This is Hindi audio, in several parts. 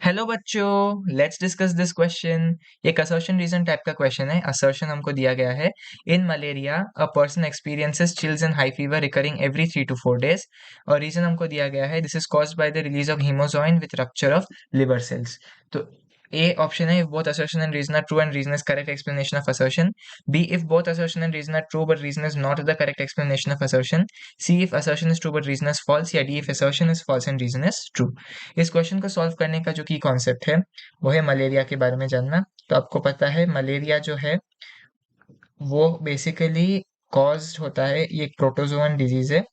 हेलो बच्चों, लेट्स डिस्कस दिस क्वेश्चन। एक असर्शन रीजन टाइप का क्वेश्चन है। असर्शन हमको दिया गया है, in malaria a person experiences chills and high fever recurring every 3 to 4 days। और रीजन हमको दिया गया है, this is caused by the release of hemozoin with rupture of liver cells. तो ए ऑप्शन है, if both assertion and reason are true and reason is correct explanation of assertion. B, if both assertion and reason are true but reason is not the correct explanation of assertion. C, if assertion is true but reason is false. या D, if assertion is false and reason is true। इस क्वेश्चन को सॉल्व करने का जो की कॉन्सेप्ट है वो है मलेरिया के बारे में जानना। तो आपको पता है मलेरिया जो है वो बेसिकली कॉज्ड होता है, ये एक प्रोटोजोअन डिजीज है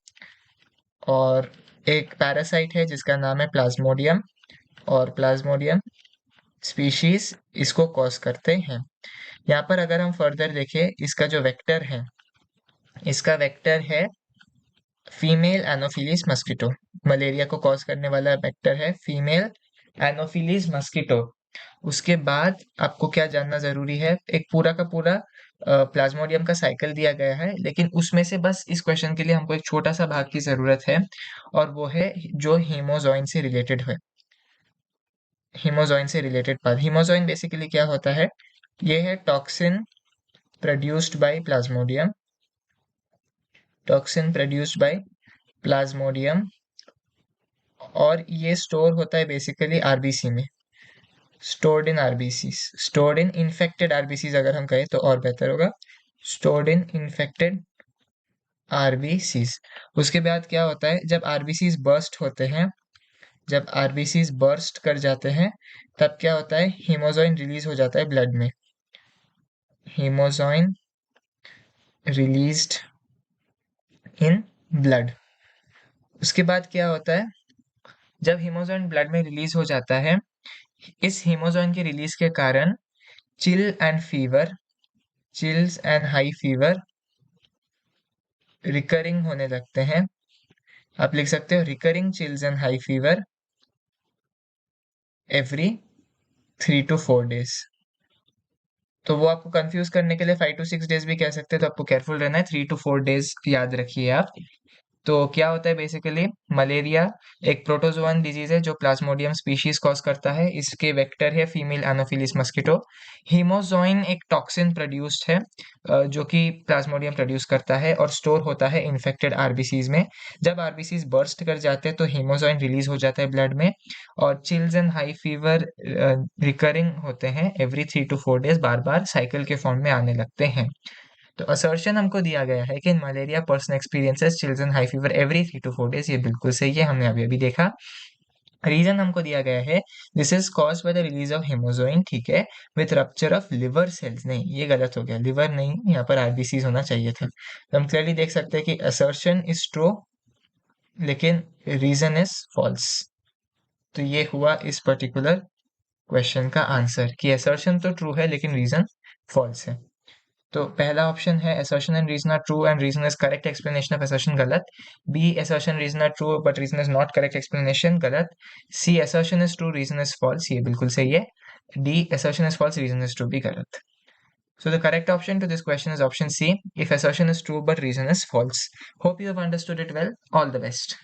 और एक पैरासाइट है जिसका नाम है प्लाज्मोडियम, और प्लाज्मोडियम स्पीशीज इसको कॉज करते हैं। यहाँ पर अगर हम फर्दर देखें, इसका जो वेक्टर है, इसका वेक्टर है फीमेल एनोफिलीज मस्किटो। मलेरिया को कॉज करने वाला वेक्टर है फीमेल एनोफिलीज मस्किटो। उसके बाद आपको क्या जानना जरूरी है, एक पूरा का पूरा प्लाज्मोडियम का साइकिल दिया गया है, लेकिन उसमें से बस इस क्वेश्चन के लिए हमको एक छोटा सा भाग की जरूरत है, और वो है जो हीमोजॉइन से रिलेटेड है। हीमोजॉइन से रिलेटेड पार्ट, हीमोजॉइन बेसिकली क्या होता है, ये है toxin produced by Plasmodium, toxin produced by Plasmodium, और ये स्टोर होता है बेसिकली आरबीसी में, stored in RBCs, stored in infected RBCs अगर हम कहें तो और बेहतर होगा, स्टोर्ड इन इन्फेक्टेड आरबीसीज। उसके बाद क्या होता है, जब आरबीसीज बर्स्ट होते हैं, जब आरबीसीज बर्स्ट कर जाते हैं, तब क्या होता है, हीमोजॉइन रिलीज हो जाता है ब्लड में, हीमोजॉइन रिलीज्ड इन ब्लड। उसके बाद क्या होता है, जब हीमोजॉइन ब्लड में रिलीज हो जाता है, इस हीमोजॉइन के रिलीज के कारण chill and fever, chills and high fever recurring होने लगते हैं। आप लिख सकते हो recurring chills and high fever every 3 to 4 days। तो वो आपको कंफ्यूज करने के लिए 5 to 6 days भी कह सकते हैं, तो आपको केयरफुल रहना है, 3 to 4 days याद रखिए आप। तो क्या होता है बेसिकली, मलेरिया एक प्रोटोजोअन डिजीज है जो प्लाज्मोडियम स्पीशीज कॉज करता है। इसके वेक्टर है फीमेल एनोफिलिस मस्किटो। हीमोजॉइन एक टॉक्सिन प्रोड्यूस्ड है जो कि प्लाज्मोडियम प्रोड्यूस करता है और स्टोर होता है इन्फेक्टेड आरबीसीज में। जब आरबीसीज बर्स्ट कर जाते हैं तो हीमोजॉइन रिलीज हो जाता है ब्लड में, और chills and high fever recurring होते हैं every 3 to 4 days, bar bar cycle के फॉर्म में आने लगते हैं। तो असर्शन हमको दिया गया है कि इन malaria person experiences children high fever every 3 to 4 days, ये बिल्कुल सही है, हमने अभी अभी देखा। रीजन हमको दिया गया है, this is cause by the release of haemozoin, ठीक है, with rupture of liver sales. नहीं, ये गलत हो गया, लिवर नहीं, यहाँ पर आरबीसीज होना चाहिए था। तो हम क्लियरली देख सकते हैं कि असर्शन इज ट्रू लेकिन रीजन इज फॉल्स। तो ये हुआ इस पर्टिकुलर क्वेश्चन का आंसर कि असर्शन तो ट्रू है लेकिन रीजन फॉल्स है। तो पहला ऑप्शन है assertion and reason are true and reason is correct explanation of assertion, गलत। B, assertion reason are true but reason is not correct explanation, गलत। C, assertion is true reason is false, ये बिल्कुल सही है। D, assertion is false reason is true, भी गलत। So the correct option to this question is option C, if assertion is true but reason is false। Hope you have understood it well. All the best.